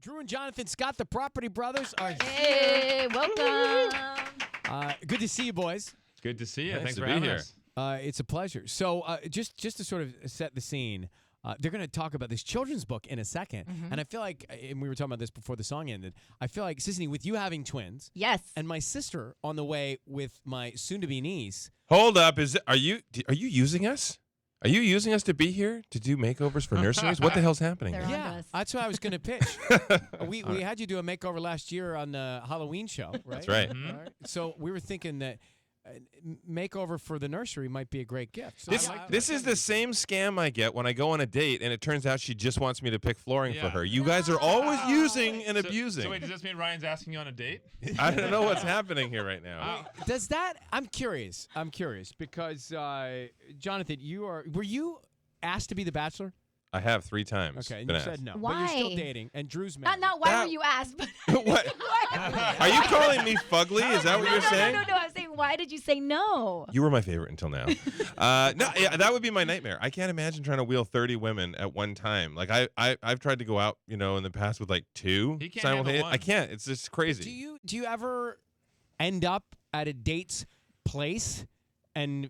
Drew and Jonathan Scott, the Property Brothers, are here. Hey, welcome. Good to see you, boys. It's good to see you. Nice Thanks to for be having here. us. It's a pleasure. So just to sort of set the scene, they're going to talk about this children's book in a second. And I feel like, and we were talking about this before the song ended, I feel like, Sissany, with you having twins, Yes. and my sister on the way with my soon-to-be niece. Hold up. Are you using us? Are you using us to be here to do makeovers for nurseries? What the hell's happening They're here? on Yeah, us. that's what I was going to pitch. We had you do a makeover last year on the Halloween show, right? That's right. All right. So we were thinking that makeover for the nursery might be a great gift. So This is the same scam I get when I go on a date and it turns out she just wants me to pick flooring for her. You guys are always using and abusing. So wait, does this mean Ryan's asking you on a date? I don't know what's happening here right now. Does that? I'm curious because Jonathan, were you asked to be the Bachelor? I have 3 times. Okay, and been you asked. said no. But Why? you're still dating, and Drew's married. Not why That- were you asked, but What? Are you calling me fugly? Is that what you're saying? No. I'm saying, why did you say no? You were my favorite until now. No, yeah, that would be my nightmare. I can't imagine trying to wheel 30 women at one time. Like I've tried to go out, in the past with like 2 He can't handle simultaneous. one. I can't. It's just crazy. Do you ever end up at a date's place and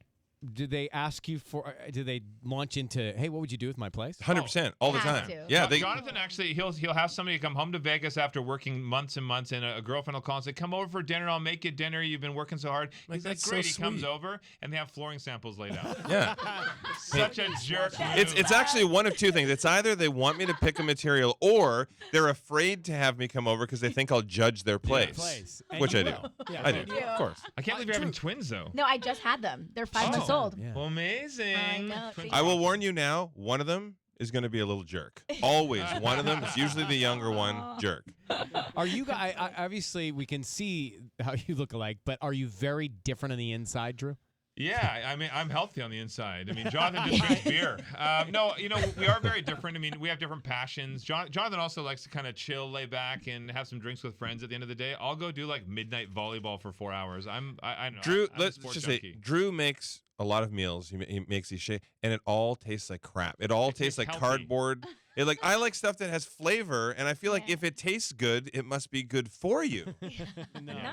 do they ask you for? Do they launch into, hey, what would you do with my place? 100% all the Has time. to. Yeah, Jonathan actually he'll have somebody come home to Vegas after working months and months, and a girlfriend will call and say, "Come over for dinner. I'll make you dinner. You've been working so hard." He's like, that's so "Great." He comes sweet. over and they have flooring samples laid out. Yeah. Such a jerk. It's move. actually one of 2 things. It's either they want me to pick a material or they're afraid to have me come over because they think I'll judge their place. And Which you I do. will. Yeah, I and do. you Of course. I can't believe you're having twins though. No, I just had them. They're 5 months Oh. old. Yeah. Amazing. I know. Twins- I will warn you now, one of them is going to be a little jerk. Always. One of them is usually the younger one, jerk. Are you guys? Obviously, we can see how you look alike, but are you very different on the inside, Drew? Yeah, I mean, I'm healthy on the inside. I mean, Jonathan just drinks beer. No, we are very different. I mean, we have different passions. Jonathan also likes to kind of chill, lay back, and have some drinks with friends at the end of the day. I'll go do like midnight volleyball for 4 hours. I don't know. Drew, I'm a let's sports just junkie. say, Drew makes a lot of meals. He makes these shake, and it all tastes like crap. It all tastes like healthy. cardboard. I like stuff that has flavor, and I feel like if it tastes good, it must be good for you.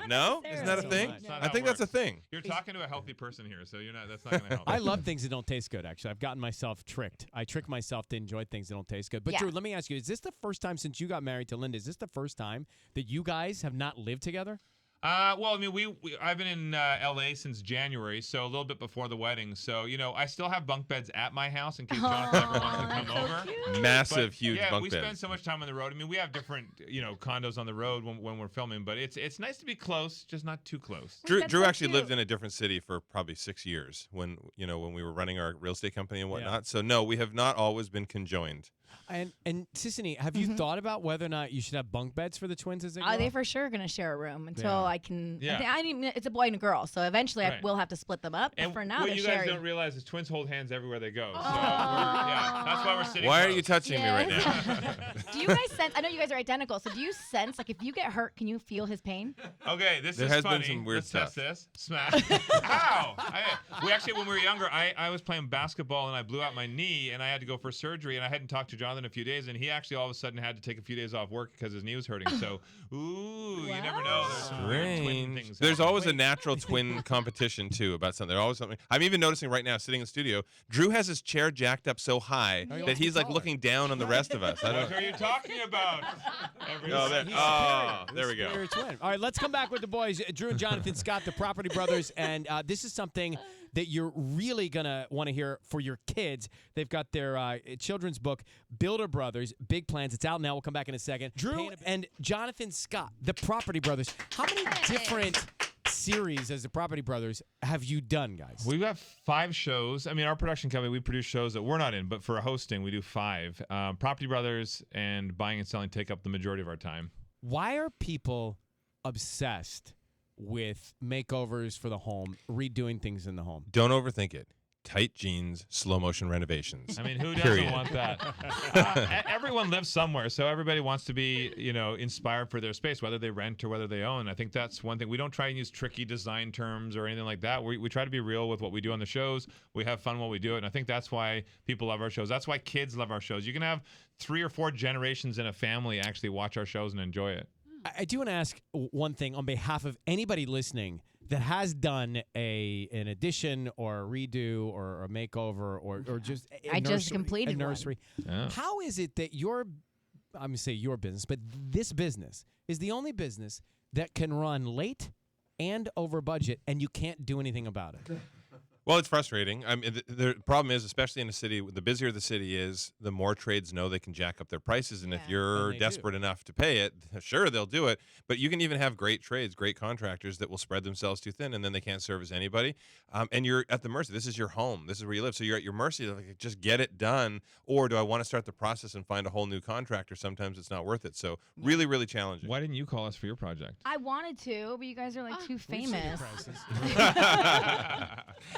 No? Isn't that a necessarily. thing? That's not I how think it that's a works. thing. You're talking to a healthy person here, so that's not going to help. I love things that don't taste good, actually. I've gotten myself tricked. I trick myself to enjoy things that don't taste good. But, Yeah. Drew, let me ask you, is this the first time since you got married to Linda, is this the first time that you guys have not lived together? Well, I mean, I've been in L.A. since January, so a little bit before the wedding. So, I still have bunk beds at my house in case Jonathan ever wants to come over. Massive, But, huge yeah, bunk we bed. spend so much time on the road. I mean, we have different, condos on the road when we're filming, but it's nice to be close, just not too close. Drew, That's Drew so actually cute. lived in a different city for probably 6 years when we were running our real estate company and whatnot. Yeah. So no, we have not always been conjoined. And Sissany, have you thought about whether or not you should have bunk beds for the twins as they grow Are they up? for sure going to share a room until Yeah. I can? Yeah. I mean, it's a boy and a girl, so eventually I Right. will have to split them up. But And for now, what they're you guys sharing. don't realize is twins hold hands everywhere they go. So Oh. that's why we're sitting Why are close. you touching me right now? Yes. Do you guys sense? I know you guys are identical. So do you sense, like, if you get hurt, can you feel his pain? Okay, this There is has been funny. some weird Let's test stuff. this. Smash. Ow! We actually, when we were younger, I was playing basketball and I blew out my knee and I had to go for surgery and I hadn't talked to Jonathan in a few days and he actually all of a sudden had to take a few days off work because his knee was hurting. So, you never know. There's some weird twin things. There's happening. always a natural twin competition too about something. There's always something. I'm even noticing right now, sitting in the studio, Drew has his chair jacked up so high Oh, he that wants he's to like taller. looking down on the rest of us. I What don't. are you talking about? Oh, there, He's oh, superior. there we He's go. superior twin. All right, let's come back with the boys, Drew and Jonathan Scott, the Property Brothers, and this is something that you're really gonna want to hear for your kids. They've got their children's book, Builder Brothers, Big Plans. It's out now. We'll come back in a second. Drew and Jonathan Scott, the Property Brothers. How many different series as the Property Brothers have you done, guys? We've got 5 shows. I mean, our production company, we produce shows that we're not in, but for hosting, we do 5. Property Brothers and Buying and Selling take up the majority of our time. Why are people obsessed with makeovers for the home, redoing things in the home? Don't overthink it. tight jeans, slow motion renovations. I mean, who doesn't Period. want that? Everyone lives somewhere, so everybody wants to be, inspired for their space, whether they rent or whether they own. I think that's one thing. We don't try and use tricky design terms or anything like that. We try to be real with what we do on the shows. We have fun while we do it, and I think that's why people love our shows. That's why kids love our shows. You can have 3 or 4 generations in a family actually watch our shows and enjoy it. I do want to ask one thing on behalf of anybody listening that has done an addition or a redo or a makeover or just I just completed a nursery. Yeah. How is it that I'm going to say your business, but this business is the only business that can run late and over budget and you can't do anything about it? Well, it's frustrating. I mean, the problem is, especially in a city, the busier the city is, the more trades know they can jack up their prices. And if you're And they desperate do. enough to pay it, sure, they'll do it. But you can even have great trades, great contractors that will spread themselves too thin, and then they can't service anybody. And you're at the mercy. This is your home. This is where you live. So you're at your mercy to just get it done. Or do I want to start the process and find a whole new contractor? Sometimes it's not worth it. So really, really challenging. Why didn't you call us for your project? I wanted to, but you guys are like too We've seen your famous. prices.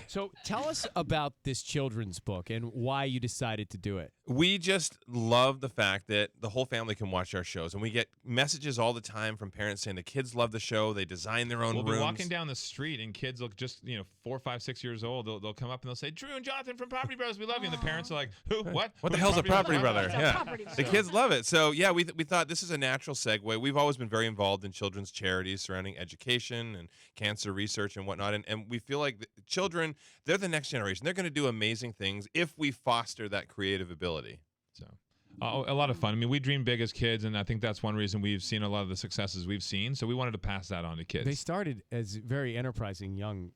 So tell us about this children's book and why you decided to do it. We just love the fact that the whole family can watch our shows, and we get messages all the time from parents saying the kids love the show. They design their own We'll rooms. be walking down the street and kids will just, 4, 5, 6 years old. They'll come up and they'll say, "Drew and Jonathan from Property Brothers, we love you." And the parents are like, "Who? What? What the Who's hell's a property brother? What's a Yeah. property The brother? kids love it. So, yeah, we thought this is a natural segue. We've always been very involved in children's charities surrounding education and cancer research and whatnot. And we feel like the children, they're the next generation. They're going to do amazing things if we foster that creative ability. So, a lot of fun. I mean, we dream big as kids, and I think that's one reason we've seen a lot of the successes we've seen. So we wanted to pass that on to kids. They started as very enterprising young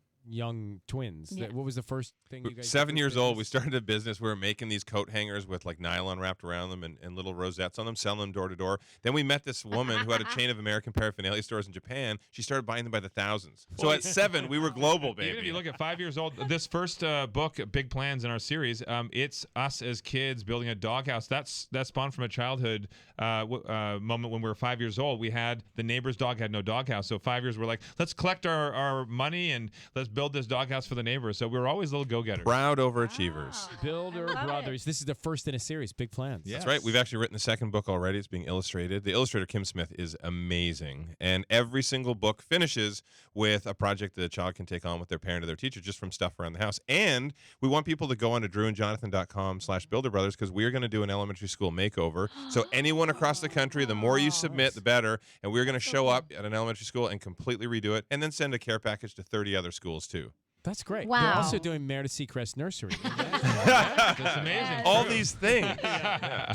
twins. Yeah. What was the first thing you guys did 7 for years old, we business? started a business. We were making these coat hangers with like nylon wrapped around them and little rosettes on them, selling them door to door. Then we met this woman who had a chain of American paraphernalia stores in Japan. She started buying them by the thousands. So at 7, we were global, baby. Even if you look at 5 years old, this first book, Big Plans in our series, it's us as kids building a doghouse. That spawned from a childhood moment when we were 5 years old. We had the neighbor's dog had no doghouse. So 5 years, we're like, let's collect our money and let's build this doghouse for the neighbors. So we were always little go-getters. Proud overachievers. Wow. Builder I love Brothers. This is the first in a series. Big Plans. Yeah. That's right. We've actually written the second book already. It's being illustrated. The illustrator, Kim Smith, is amazing. And every single book finishes with a project that a child can take on with their parent or their teacher just from stuff around the house. And we want people to go on to drewandjonathan.com/builderbrothers because we are going to do an elementary school makeover. So anyone across the country, the more you submit, the better. And we're going to show up at an elementary school and completely redo it and then send a care package to 30 other schools, too. That's great. Wow. They're also doing Meredith Seacrest Nursery. That's amazing. All these things.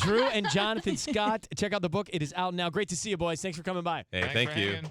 Drew and Jonathan Scott. Check out the book. It is out now. Great to see you, boys. Thanks for coming by. Hey, Thanks thank for you. hanging.